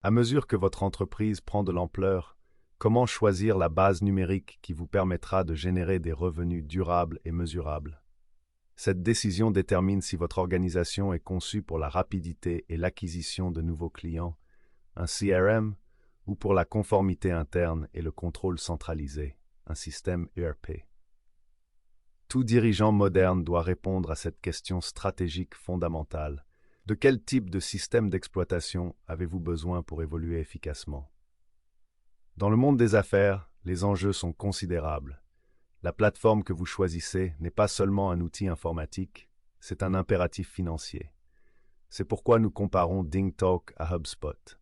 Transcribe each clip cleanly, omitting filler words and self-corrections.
À mesure que votre entreprise prend de l'ampleur, comment choisir la base numérique qui vous permettra de générer des revenus durables et mesurables? Cette décision détermine si votre organisation est conçue pour la rapidité et l'acquisition de nouveaux clients, un CRM, ou pour la conformité interne et le contrôle centralisé, un système ERP. Tout dirigeant moderne doit répondre à cette question stratégique fondamentale. De quel type de système d'exploitation avez-vous besoin pour évoluer efficacement? Dans le monde des affaires, les enjeux sont considérables. La plateforme que vous choisissez n'est pas seulement un outil informatique, c'est un impératif financier. C'est pourquoi nous comparons DingTalk à HubSpot.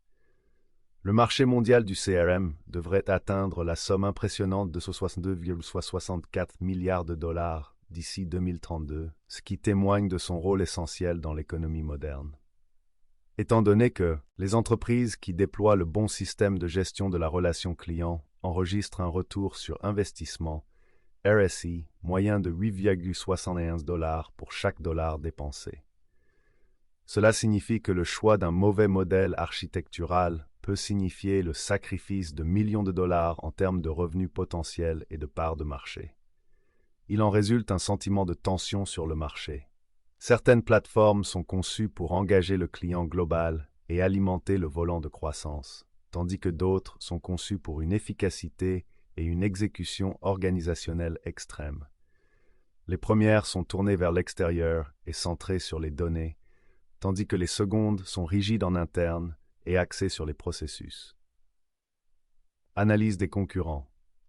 Le marché mondial du CRM devrait atteindre la somme impressionnante de 62,64 milliards de dollars d'ici 2032, ce qui témoigne de son rôle essentiel dans l'économie moderne. Étant donné que les entreprises qui déploient le bon système de gestion de la relation client enregistrent un retour sur investissement, RSI, moyen de 8,71 dollars pour chaque dollar dépensé. Cela signifie que le choix d'un mauvais modèle architectural peut signifier le sacrifice de millions de dollars en termes de revenus potentiels et de parts de marché. Il en résulte un sentiment de tension sur le marché. Certaines plateformes sont conçues pour engager le client global et alimenter le volant de croissance, tandis que d'autres sont conçues pour une efficacité et une exécution organisationnelle extrême. Les premières sont tournées vers l'extérieur et centrées sur les données, tandis que les secondes sont rigides en interne et axées sur les processus. Analyse des concurrents.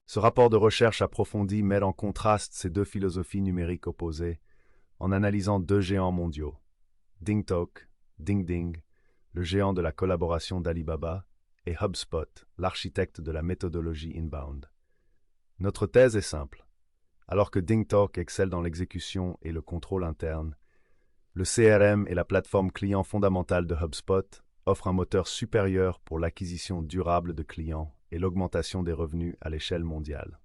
Ce rapport de recherche approfondi met en contraste ces deux philosophies numériques opposées en analysant deux géants mondiaux, DingTalk, DingDing, le géant de la collaboration d'Alibaba, et HubSpot, l'architecte de la méthodologie inbound. Notre thèse est simple. Alors que DingTalk excelle dans l'exécution et le contrôle interne, le CRM et la plateforme client fondamentale de HubSpot offrent un moteur supérieur pour l'acquisition durable de clients et l'augmentation des revenus à l'échelle mondiale.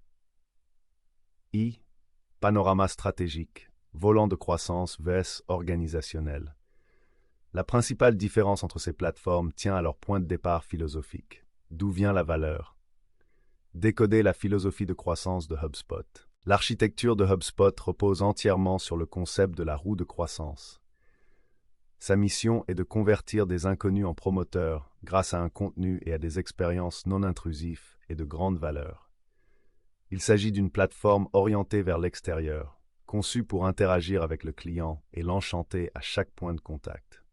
Panorama stratégique, volant de croissance vs organisationnel. La principale différence entre ces plateformes tient à leur point de départ philosophique. D'où vient la valeur? Décoder la philosophie de croissance de HubSpot. L'architecture de HubSpot repose entièrement sur le concept de la roue de croissance. Sa mission est de convertir des inconnus en promoteurs grâce à un contenu et à des expériences non intrusifs et de grande valeur. Il s'agit d'une plateforme orientée vers l'extérieur, conçue pour interagir avec le client et l'enchanter à chaque point de contact.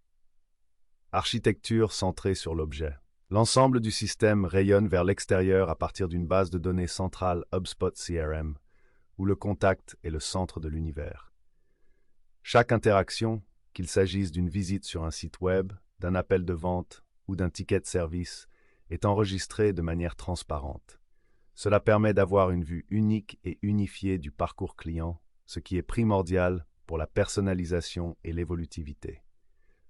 Architecture centrée sur l'objet. L'ensemble du système rayonne vers l'extérieur à partir d'une base de données centrale HubSpot CRM, où le contact est le centre de l'univers. Chaque interaction, qu'il s'agisse d'une visite sur un site web, d'un appel de vente ou d'un ticket de service, est enregistrée de manière transparente. Cela permet d'avoir une vue unique et unifiée du parcours client, ce qui est primordial pour la personnalisation et l'évolutivité.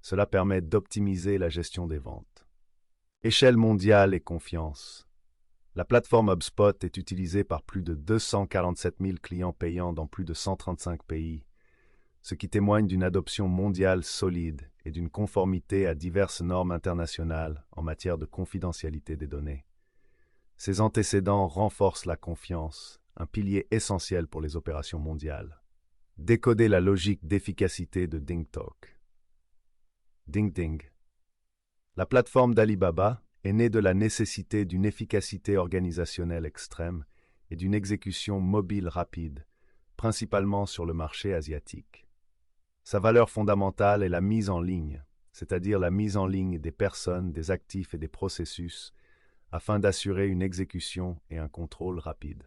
Cela permet d'optimiser la gestion des ventes. Échelle mondiale et confiance. La plateforme HubSpot est utilisée par plus de 247 000 clients payants dans plus de 135 pays, ce qui témoigne d'une adoption mondiale solide et d'une conformité à diverses normes internationales en matière de confidentialité des données. Ces antécédents renforcent la confiance, un pilier essentiel pour les opérations mondiales. Décoder la logique d'efficacité de DingTalk. DingDing. La plateforme d'Alibaba est née de la nécessité d'une efficacité organisationnelle extrême et d'une exécution mobile rapide, principalement sur le marché asiatique. Sa valeur fondamentale est la mise en ligne, c'est-à-dire la mise en ligne des personnes, des actifs et des processus, afin d'assurer une exécution et un contrôle rapide.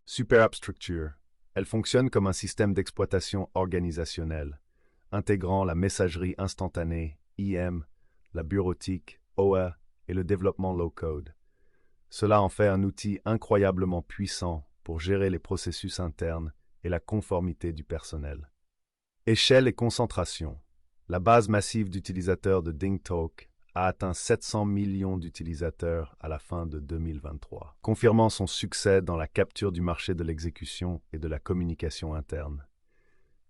SuperApp Structure. Elle fonctionne comme un système d'exploitation organisationnel, intégrant la messagerie instantanée, IM, la bureautique, OA, et le développement low-code. Cela en fait un outil incroyablement puissant pour gérer les processus internes et la conformité du personnel. Échelle et concentration. La base massive d'utilisateurs de DingTalk a atteint 700 millions d'utilisateurs à la fin de 2023, confirmant son succès dans la capture du marché de l'exécution et de la communication interne.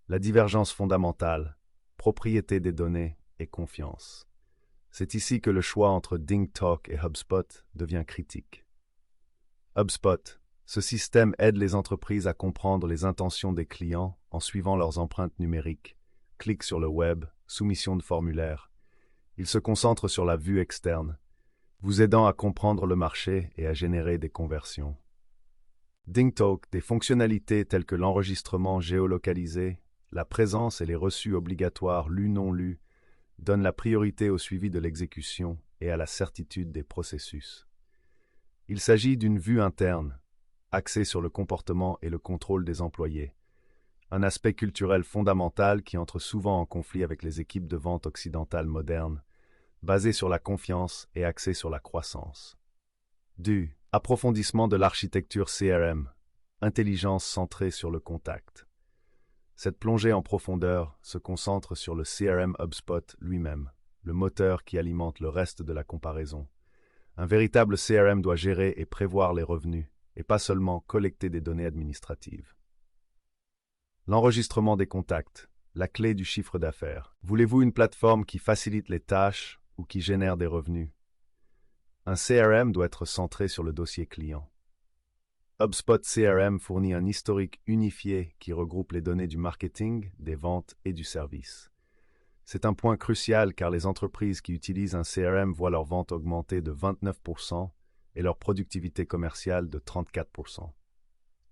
La divergence fondamentale, propriété des données et confiance. C'est ici que le choix entre DingTalk et HubSpot devient critique. HubSpot. Ce système aide les entreprises à comprendre les intentions des clients en suivant leurs empreintes numériques, clics sur le web, soumission de formulaires. Il se concentre sur la vue externe, vous aidant à comprendre le marché et à générer des conversions. DingTalk, des fonctionnalités telles que l'enregistrement géolocalisé, la présence et les reçus obligatoires lus-non lus, donnent la priorité au suivi de l'exécution et à la certitude des processus. Il s'agit d'une vue interne, axée sur le comportement et le contrôle des employés, un aspect culturel fondamental qui entre souvent en conflit avec les équipes de vente occidentales modernes, basées sur la confiance et axées sur la croissance. 2. Approfondissement de l'architecture CRM, intelligence centrée sur le contact. Cette plongée en profondeur se concentre sur le CRM HubSpot lui-même, le moteur qui alimente le reste de la comparaison. Un véritable CRM doit gérer et prévoir les revenus, et pas seulement collecter des données administratives. L'enregistrement des contacts, la clé du chiffre d'affaires. Voulez-vous une plateforme qui facilite les tâches ou qui génère des revenus? Un CRM doit être centré sur le dossier client. HubSpot CRM fournit un historique unifié qui regroupe les données du marketing, des ventes et du service. C'est un point crucial car les entreprises qui utilisent un CRM voient leurs ventes augmenter de 29% et leur productivité commerciale de 34%.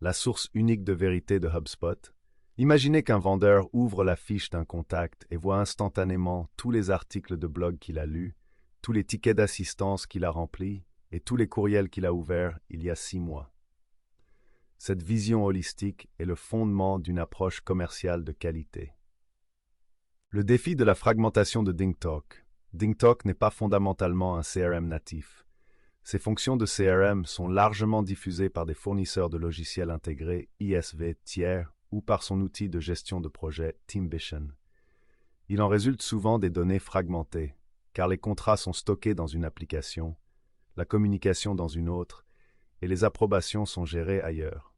La source unique de vérité de HubSpot. Imaginez qu'un vendeur ouvre la fiche d'un contact et voit instantanément tous les articles de blog qu'il a lus, tous les tickets d'assistance qu'il a remplis et tous les courriels qu'il a ouverts il y a 6 mois. Cette vision holistique est le fondement d'une approche commerciale de qualité. Le défi de la fragmentation de DingTalk. DingTalk n'est pas fondamentalement un CRM natif. Ses fonctions de CRM sont largement diffusées par des fournisseurs de logiciels intégrés ISV tiers ou par son outil de gestion de projet Teamvision. Il en résulte souvent des données fragmentées, car les contrats sont stockés dans une application, la communication dans une autre, et les approbations sont gérées ailleurs.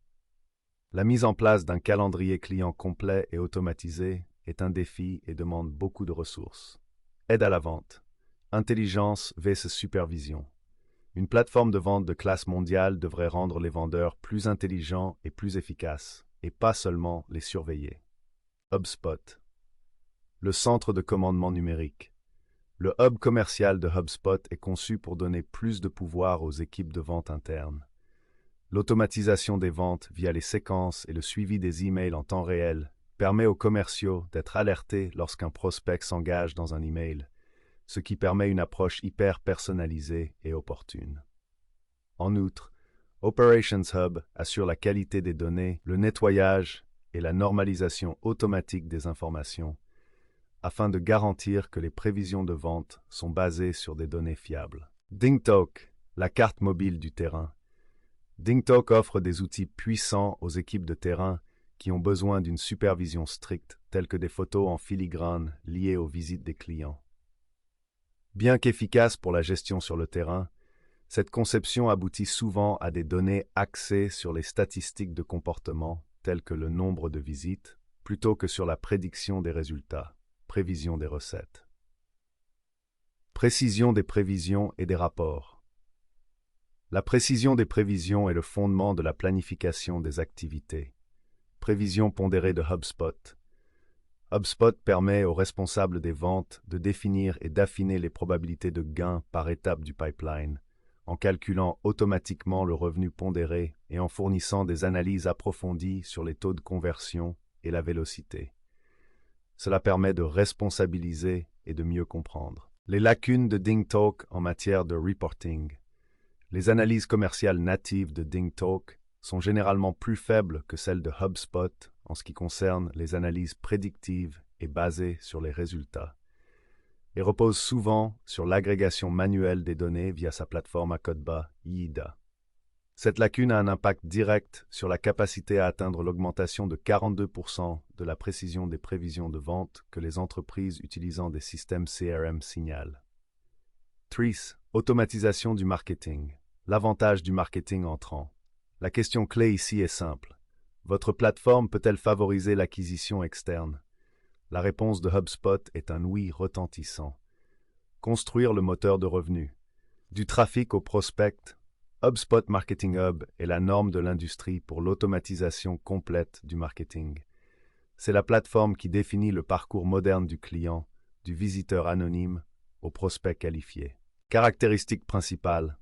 La mise en place d'un calendrier client complet et automatisé est un défi et demande beaucoup de ressources. Aide à la vente. Intelligence vs supervision. Une plateforme de vente de classe mondiale devrait rendre les vendeurs plus intelligents et plus efficaces, et pas seulement les surveiller. HubSpot. Le centre de commandement numérique. Le hub commercial de HubSpot est conçu pour donner plus de pouvoir aux équipes de vente internes. L'automatisation des ventes via les séquences et le suivi des emails en temps réel permet aux commerciaux d'être alertés lorsqu'un prospect s'engage dans un email, ce qui permet une approche hyper personnalisée et opportune. En outre, Operations Hub assure la qualité des données, le nettoyage et la normalisation automatique des informations, afin de garantir que les prévisions de vente sont basées sur des données fiables. DingTalk, la carte mobile du terrain. DingTalk offre des outils puissants aux équipes de terrain qui ont besoin d'une supervision stricte, telles que des photos en filigrane liées aux visites des clients. Bien qu'efficace pour la gestion sur le terrain, cette conception aboutit souvent à des données axées sur les statistiques de comportement, telles que le nombre de visites, plutôt que sur la prédiction des résultats, prévision des recettes. Précision des prévisions et des rapports. La précision des prévisions est le fondement de la planification des activités. Prévision pondérée de HubSpot. HubSpot permet aux responsables des ventes de définir et d'affiner les probabilités de gain par étape du pipeline, en calculant automatiquement le revenu pondéré et en fournissant des analyses approfondies sur les taux de conversion et la vélocité. Cela permet de responsabiliser et de mieux comprendre. Les lacunes de DingTalk en matière de reporting. Les analyses commerciales natives de DingTalk sont généralement plus faibles que celles de HubSpot en ce qui concerne les analyses prédictives et basées sur les résultats, et reposent souvent sur l'agrégation manuelle des données via sa plateforme à code bas IIDA. Cette lacune a un impact direct sur la capacité à atteindre l'augmentation de 42% de la précision des prévisions de vente que les entreprises utilisant des systèmes CRM signalent. 3. Automatisation du marketing. L'avantage du marketing entrant. La question clé ici est simple. Votre plateforme peut-elle favoriser l'acquisition externe? La réponse de HubSpot est un oui retentissant. Construire le moteur de revenus. Du trafic au prospect, HubSpot Marketing Hub est la norme de l'industrie pour l'automatisation complète du marketing. C'est la plateforme qui définit le parcours moderne du client, du visiteur anonyme au prospect qualifié. Caractéristiques principales.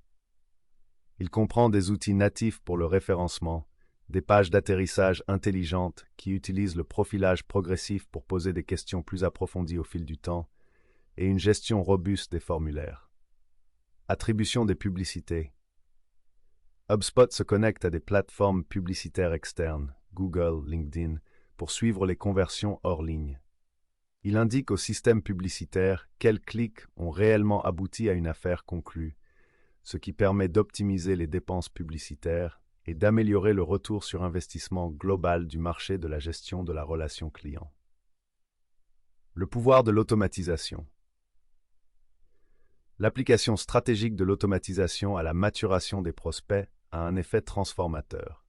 Il comprend des outils natifs pour le référencement, des pages d'atterrissage intelligentes qui utilisent le profilage progressif pour poser des questions plus approfondies au fil du temps, et une gestion robuste des formulaires. Attribution des publicités. HubSpot se connecte à des plateformes publicitaires externes, Google, LinkedIn, pour suivre les conversions hors ligne. Il indique au système publicitaire quels clics ont réellement abouti à une affaire conclue, ce qui permet d'optimiser les dépenses publicitaires et d'améliorer le retour sur investissement global du marché de la gestion de la relation client. Le pouvoir de l'automatisation. L'application stratégique de l'automatisation à la maturation des prospects a un effet transformateur.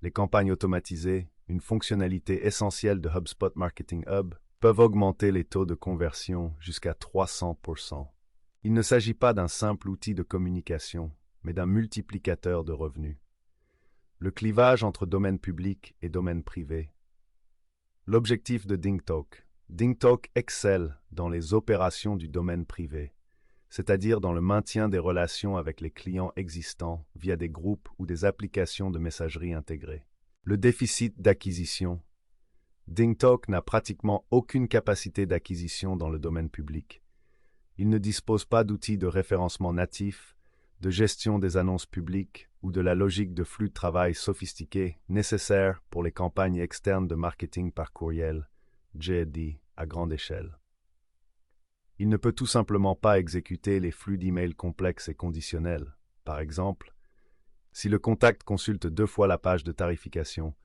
Les campagnes automatisées, une fonctionnalité essentielle de HubSpot Marketing Hub, peuvent augmenter les taux de conversion jusqu'à 300%. Il ne s'agit pas d'un simple outil de communication, mais d'un multiplicateur de revenus. Le clivage entre domaine public et domaine privé. L'objectif de DingTalk. DingTalk excelle dans les opérations du domaine privé, c'est-à-dire dans le maintien des relations avec les clients existants via des groupes ou des applications de messagerie intégrées. Le déficit d'acquisition. DingTalk n'a pratiquement aucune capacité d'acquisition dans le domaine public. Il ne dispose pas d'outils de référencement natifs, de gestion des annonces publiques ou de la logique de flux de travail sophistiquée nécessaire pour les campagnes externes de marketing par courriel, JD, à grande échelle. Il ne peut tout simplement pas exécuter les flux d'emails complexes et conditionnels. Par exemple, si le contact consulte 2 fois la page de tarification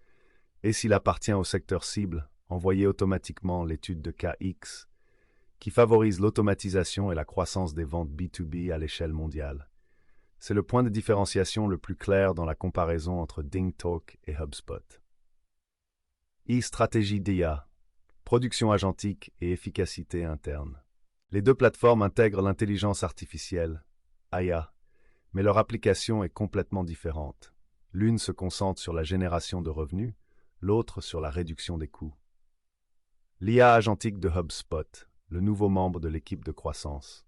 et s'il appartient au secteur cible, envoyer automatiquement l'étude de cas X, qui favorise l'automatisation et la croissance des ventes B2B à l'échelle mondiale. C'est le point de différenciation le plus clair dans la comparaison entre DingTalk et HubSpot. Stratégie d'IA, production agentique et efficacité interne. Les deux plateformes intègrent l'intelligence artificielle, IA, mais leur application est complètement différente. L'une se concentre sur la génération de revenus, l'autre sur la réduction des coûts. L'IA agentique de HubSpot, le nouveau membre de l'équipe de croissance.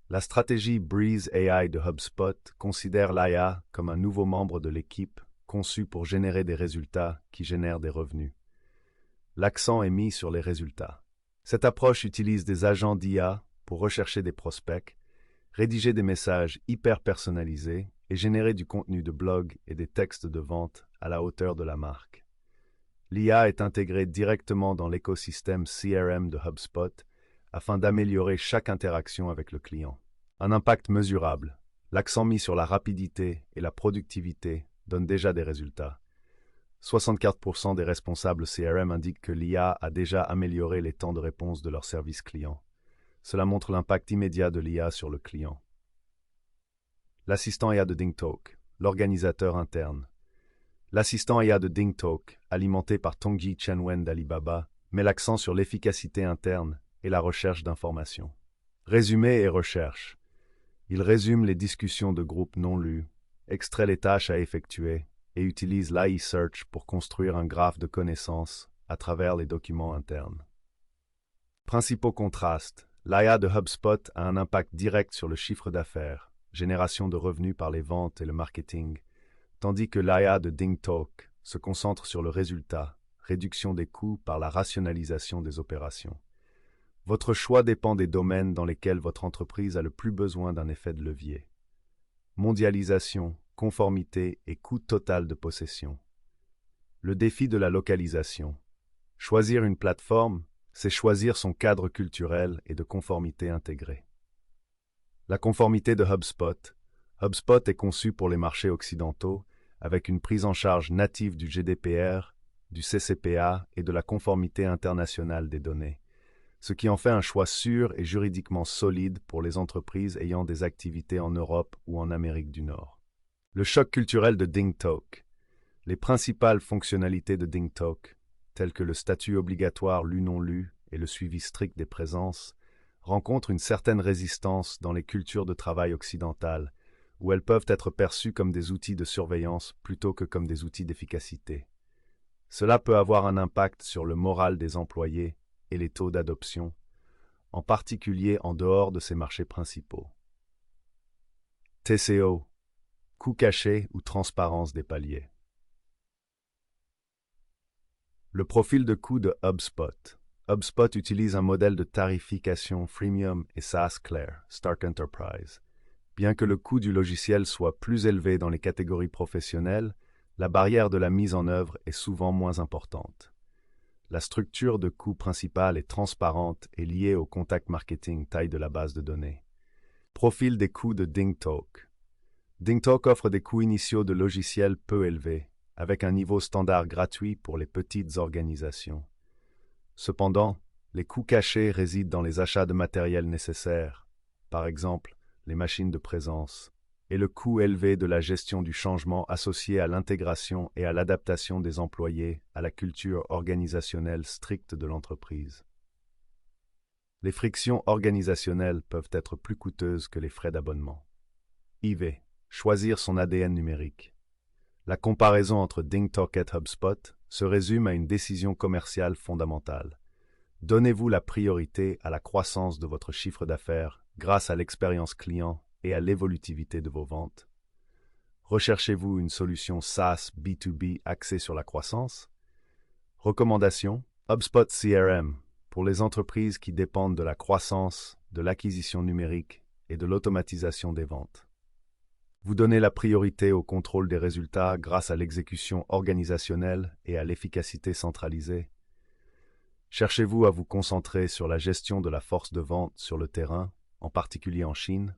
La stratégie Breeze AI de HubSpot considère l'IA comme un nouveau membre de l'équipe conçu pour générer des résultats qui génèrent des revenus. L'accent est mis sur les résultats. Cette approche utilise des agents d'IA pour rechercher des prospects, rédiger des messages hyper personnalisés et générer du contenu de blog et des textes de vente à la hauteur de la marque. L'IA est intégrée directement dans l'écosystème CRM de HubSpot afin d'améliorer chaque interaction avec le client. Un impact mesurable. L'accent mis sur la rapidité et la productivité donne déjà des résultats. 64% des responsables CRM indiquent que l'IA a déjà amélioré les temps de réponse de leurs services clients. Cela montre l'impact immédiat de l'IA sur le client. L'assistant IA de DingTalk, l'organisateur interne. L'assistant IA de DingTalk, alimenté par Tongji Chenwen d'Alibaba, met l'accent sur l'efficacité interne et la recherche d'informations. Résumé et recherche. Il résume les discussions de groupe non lues, extrait les tâches à effectuer et utilise l'AI Search pour construire un graphe de connaissances à travers les documents internes. Principaux contrastes. L'IA de HubSpot a un impact direct sur le chiffre d'affaires, génération de revenus par les ventes et le marketing, tandis que l'IA de DingTalk se concentre sur le résultat, réduction des coûts par la rationalisation des opérations. Votre choix dépend des domaines dans lesquels votre entreprise a le plus besoin d'un effet de levier. Mondialisation, conformité et coût total de possession. Le défi de la localisation. Choisir une plateforme, c'est choisir son cadre culturel et de conformité intégré. La conformité de HubSpot. HubSpot est conçu pour les marchés occidentaux avec une prise en charge native du GDPR, du CCPA et de la conformité internationale des données, ce qui en fait un choix sûr et juridiquement solide pour les entreprises ayant des activités en Europe ou en Amérique du Nord. Le choc culturel de DingTalk. Les principales fonctionnalités de DingTalk, telles que le statut obligatoire lu-non-lu et le suivi strict des présences, rencontrent une certaine résistance dans les cultures de travail occidentales, où elles peuvent être perçues comme des outils de surveillance plutôt que comme des outils d'efficacité. Cela peut avoir un impact sur le moral des employés et les taux d'adoption, en particulier en dehors de ces marchés principaux. TCO, coût caché ou transparence des paliers. Le profil de coût de HubSpot. HubSpot utilise un modèle de tarification freemium et SaaS clair, Stark Enterprise. Bien que le coût du logiciel soit plus élevé dans les catégories professionnelles, la barrière de la mise en œuvre est souvent moins importante. La structure de coût principale est transparente et liée au contact marketing taille de la base de données. Profil des coûts de DingTalk. DingTalk offre des coûts initiaux de logiciels peu élevés, avec un niveau standard gratuit pour les petites organisations. Cependant, les coûts cachés résident dans les achats de matériel nécessaire, par exemple les machines de présence, et le coût élevé de la gestion du changement associé à l'intégration et à l'adaptation des employés à la culture organisationnelle stricte de l'entreprise. Les frictions organisationnelles peuvent être plus coûteuses que les frais d'abonnement. IV. Choisir son ADN numérique. La comparaison entre DingTalk et HubSpot se résume à une décision commerciale fondamentale. Donnez-vous la priorité à la croissance de votre chiffre d'affaires grâce à l'expérience client et à l'évolutivité de vos ventes. Recherchez-vous une solution SaaS B2B axée sur la croissance? Recommandation: HubSpot CRM pour les entreprises qui dépendent de la croissance, de l'acquisition numérique et de l'automatisation des ventes. Vous donnez la priorité au contrôle des résultats grâce à l'exécution organisationnelle et à l'efficacité centralisée. Cherchez-vous à vous concentrer sur la gestion de la force de vente sur le terrain, en particulier en Chine?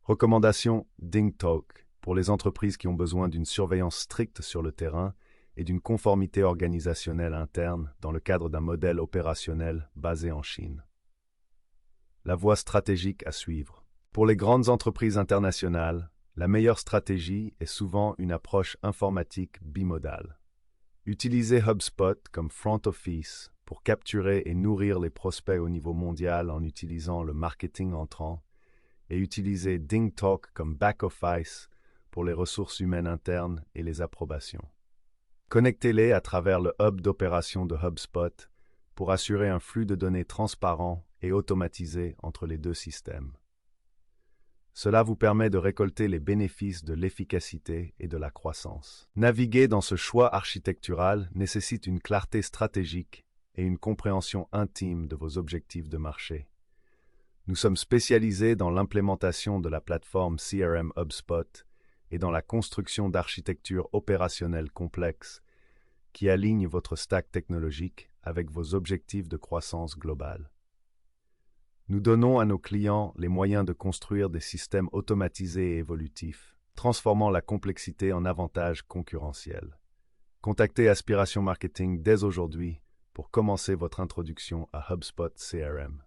Recommandation DingTalk pour les entreprises qui ont besoin d'une surveillance stricte sur le terrain et d'une conformité organisationnelle interne dans le cadre d'un modèle opérationnel basé en Chine. La voie stratégique à suivre. Pour les grandes entreprises internationales, la meilleure stratégie est souvent une approche informatique bimodale. Utilisez HubSpot comme front office pour capturer et nourrir les prospects au niveau mondial en utilisant le marketing entrant et utilisez DingTalk comme back office pour les ressources humaines internes et les approbations. Connectez-les à travers le hub d'opération de HubSpot pour assurer un flux de données transparent et automatisé entre les deux systèmes. Cela vous permet de récolter les bénéfices de l'efficacité et de la croissance. Naviguer dans ce choix architectural nécessite une clarté stratégique et une compréhension intime de vos objectifs de marché. Nous sommes spécialisés dans l'implémentation de la plateforme CRM HubSpot et dans la construction d'architectures opérationnelles complexes qui alignent votre stack technologique avec vos objectifs de croissance globale. Nous donnons à nos clients les moyens de construire des systèmes automatisés et évolutifs, transformant la complexité en avantage concurrentiel. Contactez Aspiration Marketing dès aujourd'hui pour commencer votre introduction à HubSpot CRM.